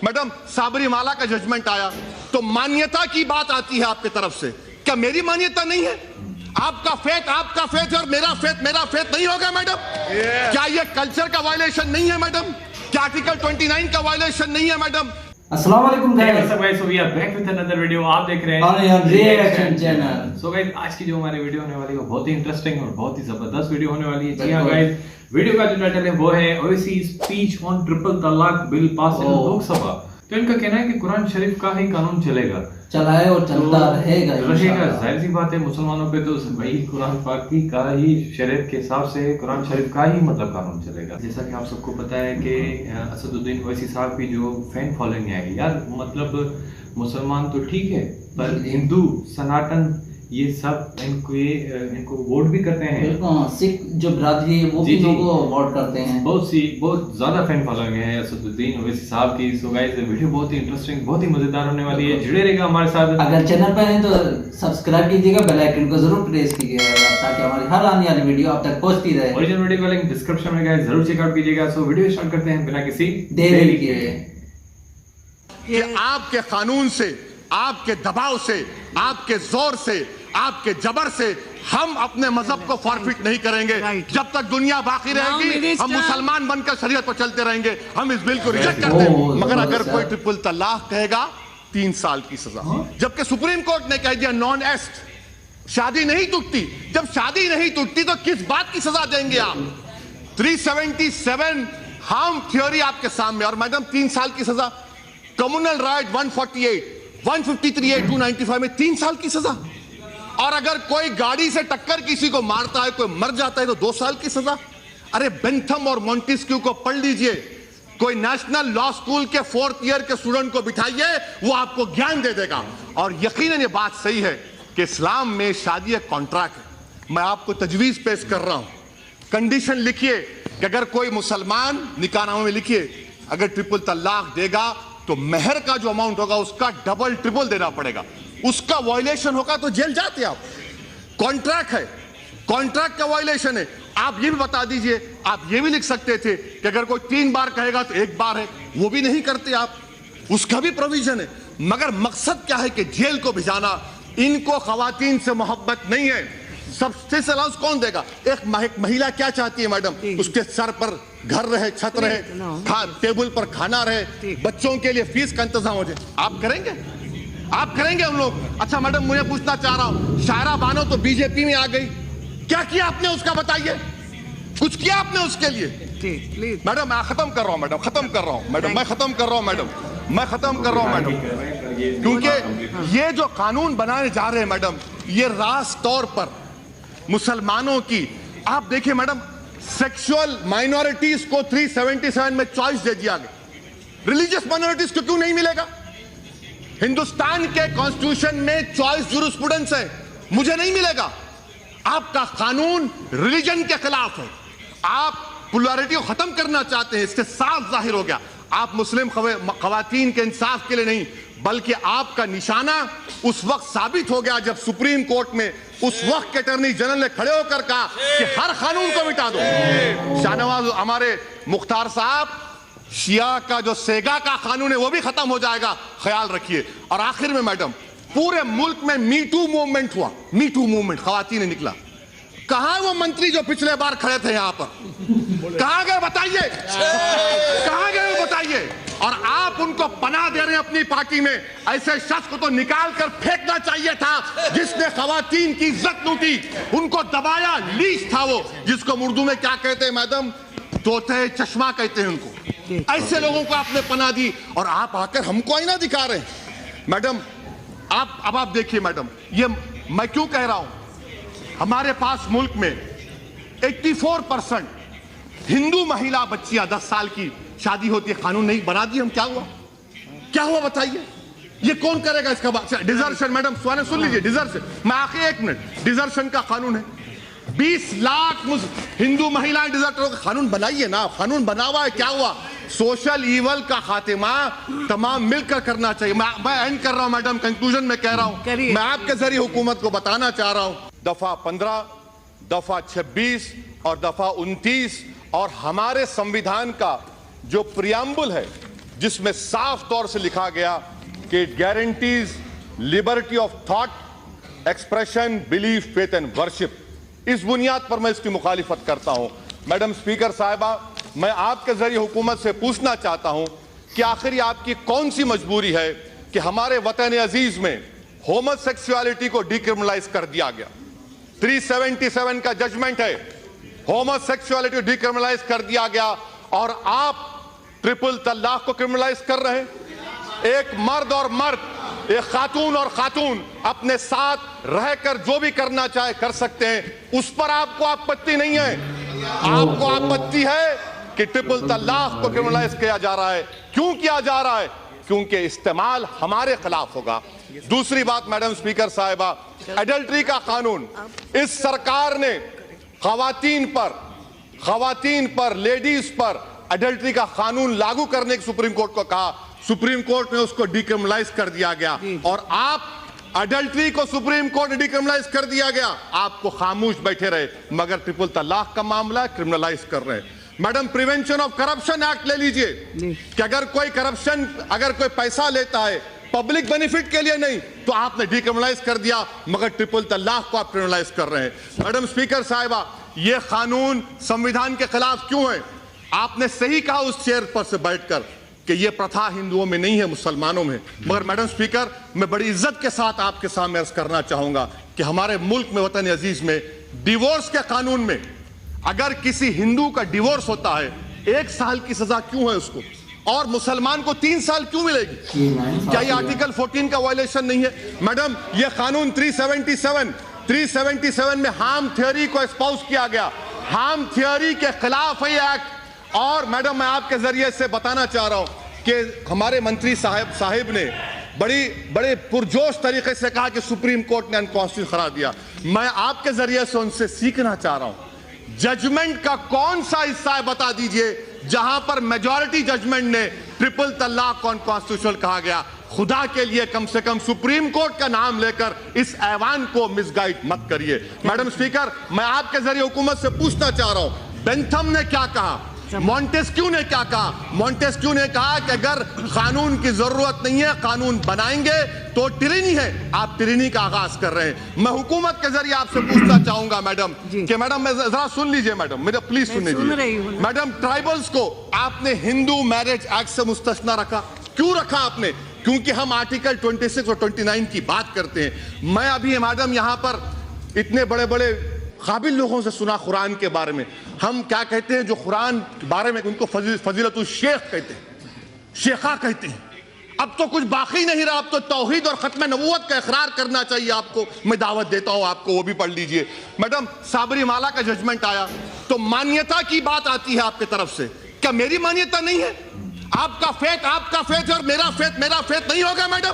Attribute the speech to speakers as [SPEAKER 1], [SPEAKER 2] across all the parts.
[SPEAKER 1] Madam Sabri माला का judgement आया तो मान्यता की बात आती है आपके तरफ से, क्या मेरी मान्यता नहीं है? आपका फेथ और मेरा फेथ नहीं होगा मैडम? क्या ये कल्चर का वायलेशन नहीं है मैडम? क्या आर्टिकल 29 का वायलेशन नहीं है मैडम?
[SPEAKER 2] अस्सलाम वालेकुम guys,
[SPEAKER 3] so we are back with another video. आप देख रहे हैं
[SPEAKER 2] और रिएक्शन चैनल।
[SPEAKER 3] So guys, आज की जो हमारी वीडियो होने वाली है वो बहुत ही इंटरेस्टिंग और बहुत ही जबरदस्त वीडियो होने वाली है। जी हाँ गाइस, वीडियो का जो टाइटल है वो है ओवैसी स्पीच ऑन ट्रिपल तलाक बिल पास इन लोकसभा। तो इनका कहना है कि कुरान शरीफ का ही कानून चलेगा,
[SPEAKER 2] चलाए और चलता रहेगा।
[SPEAKER 3] जाहिर सी बात है, मुसलमानों पे तो भाई कुरान पाक की का ही शरीयत के हिसाब से कुरान शरीफ का ही मतलब कानून चलेगा। जैसा कि आप सबको पता है कि असदुद्दीन ओवैसी साहब की जो फैन फॉलोइंग है यार, मतलब मुसलमान तो ठीक है पर हिंदू सनातन ये सब इनको वोट भी करते हैं।
[SPEAKER 2] सिख जो बरादरी है वो भी इनको वोट करते हैं।
[SPEAKER 3] बहुत ज्यादा फैन फॉलोइंग है असदुद्दीन ओवैसी साहब की। सो गाइस, वीडियो बहुत ही इंटरेस्टिंग, बहुत ही मजेदार होने वाली है। जुड़े रहिएगा हमारे साथ।
[SPEAKER 2] अगर चैनल पर हैं तो सब्सक्राइब कीजिएगा, बेल आइकन को जरूर प्रेस कीजिएगा ताकि हमारी हर आने वाली वीडियो आप तक पहुंचती रहे।
[SPEAKER 3] ओरिजिनल वीडियो का लिंक डिस्क्रिप्शन में गाइस जरूर चेकआउट कीजिएगा। सो वीडियो स्टार्ट करते हैं बिना किसी
[SPEAKER 2] देरी के।
[SPEAKER 1] कि आपके कानून से, आपके दबाव से, आपके जोर से, आपके जबर से हम अपने मजहब को फॉरफिट नहीं करेंगे। जब तक दुनिया बाकी रहेगी हम मुसलमान बनकर शरीयत पर चलते रहेंगे। हम इस बिल को रिजेक्ट करते हैं। मगर अगर कोई ट्रिपल तलाक कहेगा 3 साल की सजा, जबकि सुप्रीम कोर्ट ने कह दिया नॉन एस्ट, शादी नहीं टूटती। जब शादी नहीं टूटती तो किस बात की सजा देंगे आप? 377 हार्म थ्योरी आपके सामने, और मैडम 3 साल की सजा। कम्युनल राइट 148, 153, 295 में 3 साल की सजा। और अगर कोई गाड़ी से टक्कर किसी को मारता है, कोई मर जाता है तो 2 साल की सजा। अरे बेंथम और मॉन्टेस्क्यू को पढ़ लीजिए, कोई नेशनल लॉ स्कूल के 4th ईयर के स्टूडेंट को बिठाइए, वो आपको ज्ञान दे देगा। और यकीनन ये बात सही है कि इस्लाम में शादी एक कॉन्ट्रैक्ट है। मैं आपको तजवीज पेश कर रहा हूं, कंडीशन लिखिए कि अगर कोई मुसलमान निकाहनामे में लिखिए, अगर ट्रिपल तलाक देगा तो मेहर का जो अमाउंट होगा उसका डबल ट्रिपल देना पड़ेगा। उसका वायलेशन होगा तो जेल जाते आप। कॉन्ट्रैक्ट है, कॉन्ट्रैक्ट का वायलेशन है। आप ये भी बता दीजिए, आप ये भी लिख सकते थे कि अगर कोई 3 बार कहेगा तो 1 बार है, वो भी नहीं करते आप, उसका भी प्रोविजन है। मगर मकसद क्या है कि जेल को भिजाना। इनको खवातीन से मोहब्बत नहीं है। सब्सिडी अलाउंस कौन देगा? एक महिला क्या चाहती है मैडम? उसके सर पर घर रहे, छत रहे, टेबल पर खाना रहे, बच्चों के लिए फीस का इंतजाम हो जाए। आप करेंगे? आप करेंगे हम लोग? अच्छा मैडम, मुझे पूछना चाह रहा हूं, शायरा बानो तो बीजेपी में आ गई, क्या किया आपने उसका? बताइए, कुछ किया आपने उसके लिए? मैडम मैं खत्म कर रहा हूं, मैडम खत्म कर रहा हूं, मैडम मैं खत्म कर रहा हूं, मैडम मैं खत्म कर रहा हूं मैडम। क्योंकि ये जो कानून बनाने जा रहे हैं मैडम, ये रास तौर पर मुसलमानों की, आप देखिए मैडम, सेक्सुअल माइनॉरिटीज को 377 में चॉइस दे दिया गया। रिलीजियस माइनॉरिटीज को क्यों नहीं मिलेगा? हिंदुस्तान के कॉन्स्टिट्यूशन में चॉइस जूरिस्प्रूडेंस है, मुझे नहीं मिलेगा। आपका कानून रिलीजन के खिलाफ है। आप पोलैरिटी को खत्म करना चाहते हैं, इससे साफ जाहिर हो गया। आप मुस्लिम खवातीन के इंसाफ के लिए नहीं, बल्कि आपका निशाना उस वक्त साबित हो गया जब सुप्रीम कोर्ट में उस वक्त के अटॉर्नी जनरल ने खड़े होकर कहा कि हर कानून को मिटा दो। शाहनवाज हमारे मुख्तार साहब, शिया का जो सेगा का कानून है वो भी खत्म हो जाएगा, ख्याल रखिए। और आखिर में मैडम, पूरे मुल्क में मी टू मूवमेंट हुआ, मी टू मूवमेंट, खवातीन ने निकला। कहां वो मंत्री जो पिछले बार खड़े थे यहां पर? कहां गए बताइए, कहां गए बताइए? और आप उनको पनाह दे रहे हैं अपनी पार्टी में। ऐसे शख्स को तो निकाल कर फेंकना चाहिए था जिसने खवातीन की इज्जत लूटी, उनको दबाया, लीच था वो, जिसको उर्दू में क्या कहते हैं मैडम? तोते चश्मा कहते हैं उनको। ऐसे लोगों को आपने पनाह दी और आप आकर हमको आईना दिखा रहे हैं। मैडम अब आप देखिए मैडम, ये मैं क्यों कह रहा हूं, हमारे पास मुल्क में 84% हिंदू महिला बच्चियां 10 साल की शादी होती है, कानून नहीं बना दिए हम। क्या हुआ, क्या हुआ बताइए? ये कौन करेगा इसका? डिजर्शन मैडम, सुन लीजिए, डिजर्शन, मैं आखिर 1 मिनट, डिजर्शन का कानून है, 20 लाख हिंदू महिलाएं डिजर्टर का कानून बनाइए ना, कानून बना हुआ है। क्या हुआ? सोशल ईवल का खात्मा तमाम मिलकर करना चाहिए। मैं एंड कर रहा हूं मैडम, कंक्लूजन में कह रहा हूं, मैं आपके जरिए हुकूमत को बताना चाह रहा हूं, दफा 15, दफा 26 और दफा 29 और हमारे संविधान का जो प्रियम्बल है जिसमें साफ तौर से लिखा गया कि it guarantees liberty of thought, expression, belief, faith and worship. इस बुनियाद पर मैं इसकी मुखालिफत करता हूं। मैडम स्पीकर साहिबा, मैं आपके जरिए हुकूमत से पूछना चाहता हूं कि आखिर ये आपकी कौन सी मजबूरी है कि हमारे वतन अजीज में होमोसेक्सुअलिटी को डिक्रिमिनलाइज कर दिया गया। 377 का जजमेंट है, होमोसेक्सुअलिटी डिक्रिमिनलाइज कर दिया गया और आप ट्रिपल तलाक को क्रिमिनलाइज कर रहे हैं। एक मर्द और मर्द, एक खातून और खातून अपने साथ रहकर जो भी करना चाहे कर सकते हैं, उस पर आपको आपत्ति नहीं है। आपको आपत्ति है कि ट्रिपल तलाक को क्रिमिनलाइज किया जा रहा है। क्यों किया जा रहा है? क्योंकि इस्तेमाल हमारे खिलाफ होगा। दूसरी बात मैडम स्पीकर साहिबा, एडल्ट्री का कानून इस सरकार ने खवातीन पर लेडीज पर एडल्ट्री का कानून लागू करने की सुप्रीम कोर्ट को कहा। सुप्रीम कोर्ट ने उसको डिक्रिमिनलाइज कर दिया गया और आप एडल्ट्री को सुप्रीम कोर्ट ने डिक्रिमिनलाइज कर दिया गया, आपको खामोश बैठे रहे, मगर ट्रिपल तलाक का मामला क्रिमिनलाइज कर रहे हैं। Madam prevention of corruption act ले लीजिए कि अगर कोई पैसा लेता है पब्लिक बेनिफिट के लिए नहीं तो आपने डिक्रिमिनलाइज कर दिया, मगर ट्रिपल तलाक को आप क्रिमिनलाइज कर रहे हैं। मैडम स्पीकर साहिबा, यह कानून संविधान के खिलाफ क्यों है? आपने सही कहा उस चेयर पर से बैठकर कि यह प्रथा हिंदुओं में नहीं है, मुसलमानों में। मगर मैडम स्पीकर, मैं बड़ी इज्जत के साथ आपके सामने अर्ज करना चाहूंगा कि हमारे मुल्क में, वतन अजीज में, डिवोर्स के कानून में अगर किसी हिंदू का डिवोर्स होता है 1 साल की सजा क्यों है उसको, और मुसलमान को 3 साल क्यों मिलेगी? क्या ये आर्टिकल 14 का वायलेशन नहीं है? मैडम, यह कानून 377 में हार्म थ्योरी को एस्पाउस किया गया, हार्म थ्योरी के खिलाफ है ये एक्ट। और मैडम, मैं आपके जरिए से बताना चाह रहा हूं कि हमारे मंत्री साहिब ने बड़े पुरजोश तरीके से कहा कि सुप्रीम कोर्ट ने अनकॉन्स्टिट्यूशनल करार दिया। मैं आपके जरिए से उनसे सीखना चाह रहा हूं, जजमेंट का कौन सा हिस्सा है बता दीजिए जहां पर मेजॉरिटी जजमेंट ने ट्रिपल तलाक को अनकॉन्स्टिट्यूशनल कहा गया। खुदा के लिए कम से कम सुप्रीम कोर्ट का नाम लेकर इस ऐवान को मिसगाइड मत करिए। मैडम स्पीकर, मैं आपके जरिए हुकूमत से पूछना चाह रहा हूं, बेंथम ने क्या कहा, मॉन्टेस्क्यू ने क्या कहा? मॉन्टेस्क्यू ने कहा कि अगर कानून की जरूरत नहीं है, कानून बनाएंगे तो टिरनी है। आप टिरनी का आगाज कर रहे हैं। मैं हुकूमत के जरिए आपसे पूछना चाहूंगा मैडम कि मैडम, मैं जरा सुन लीजिए मैडम, मेरा प्लीज सुन लीजिए मैडम। ट्राइबल्स को आपने हिंदू मैरिज एक्ट से मुस्तस्ना रखा, क्यों रखा आपने? क्योंकि हम आर्टिकल 26 और 29 की बात करते हैं। मैं अभी मैडम यहां पर इतने बड़े बड़े काबिल लोगों से सुना कुरान के बारे में। हम क्या कहते हैं जो कुरान के बारे में, उनको फजीलतुल शेख कहते हैं, शेखा कहते हैं। अब तो कुछ बाकी नहीं रहा, अब तो तौहीद और खत्म नबूवत का इकरार करना चाहिए आपको। मैं दावत देता हूं आपको, वो भी पढ़ लीजिए। मैडम, साबरीमाला का जजमेंट आया तो मान्यता की बात आती है आपके तरफ से। क्या मेरी मान्यता नहीं है? आपका फेथ और मेरा फेथ नहीं होगा मैडम?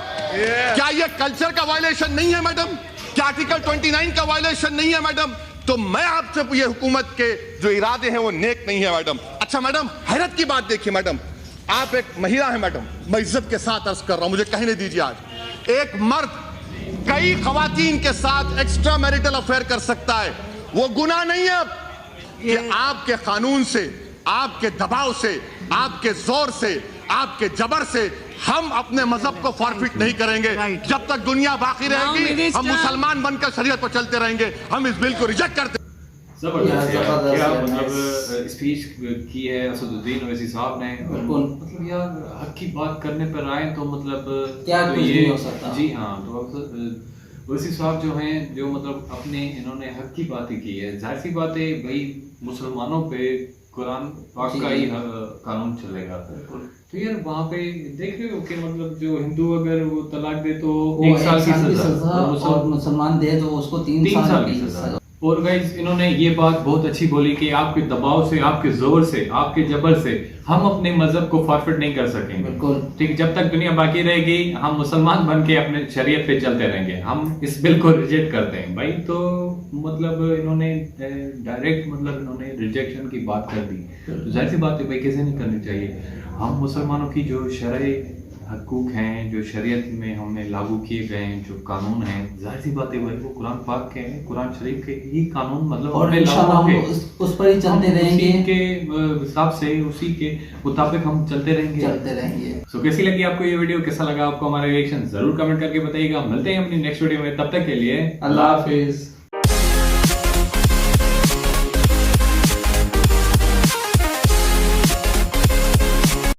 [SPEAKER 1] क्या ये कल्चर का वायलेशन नहीं है मैडम? क्या आर्टिकल 29 का वायलेशन नहीं है मैडम? तो मैं आपसे, ये हुकूमत के जो इरादे हैं वो नेक नहीं है मैडम। अच्छा मैडम, हैरत की बात देखिए मैडम, आप एक महिला है मैडम, मैं इज्जत के साथ अर्ज कर रहा हूं, मुझे कहने दीजिए। आज एक मर्द कई खवातीन के साथ एक्स्ट्रा मैरिटल अफेयर कर सकता है, वो गुनाह नहीं है। अब कि आपके कानून से, आपके दबाव से, आपके जोर से, आपके जबर से हम अपने मजहब को फॉरफिट नहीं करेंगे। जब तक दुनिया बाकी रहेगी हम मुसलमान बनकर शरीयत पर चलते रहेंगे। हम इस बिल को रिजेक्ट करते हैं।
[SPEAKER 3] मतलब स्पीच की है असदुद्दीन ओवैसी साहब ने, मतलब यार हक की बात करने पर आए तो मतलब
[SPEAKER 2] क्या
[SPEAKER 3] तो
[SPEAKER 2] कुछ
[SPEAKER 3] ये
[SPEAKER 2] नहीं हो सकता।
[SPEAKER 3] जी हाँ, तो ओवैसी साहब जो हैं, जो मतलब अपने इन्होंने हक की बातें की है। जाहिर सी बात है भाई, मुसलमानों पे कुरान पाक का ही कानून चलेगा। तो यार वहाँ पे देख रहे हो कि मतलब जो हिंदू अगर वो तलाक दे तो 1 साल की सजा,
[SPEAKER 2] और मुसलमान दे तो उसको 3 साल की सजा।
[SPEAKER 3] और गाइस, इन्होंने ये बात बहुत अच्छी बोली कि आपके दबाव से, आपके जोर से, आपके जबर से हम अपने मजहब को फॉरफिट नहीं कर सकेंगे।
[SPEAKER 2] बिल्कुल
[SPEAKER 3] ठीक, जब तक दुनिया बाकी रहेगी हम मुसलमान बन के अपने शरीयत पे चलते रहेंगे। हम इस बिल को रिजेक्ट करते हैं भाई। तो मतलब इन्होंने डायरेक्ट मतलब इन्होंने रिजेक्शन की बात कर दी। तो जाहिर सी बात है भाई, कैसे नहीं करनी चाहिए। हम मुसलमानों की जो शरय حقوق ہیں جو شریعت میں ہم نے لاگو کیے گئے ہیں، جو قانون ہیں، ظاہر سی بات ہے بھائی وہ قرآن پاک کے ہیں، قرآن شریف کے ہی قانون مطلب
[SPEAKER 2] اور انشاءاللہ ہم اس پر ہی چلتے رہیں گے،
[SPEAKER 3] اسی کے حساب سے اسی کے مطابق ہم چلتے رہیں گے. سو کیسی لگی آپ کو یہ ویڈیو، کیسا لگا آپ کو ہمارا ریئیکشن، ضرور کمنٹ کر کے بتائیے گا. ملتے ہیں اپنی نیکسٹ ویڈیو میں، تب تک کے لیے
[SPEAKER 2] اللہ حافظ.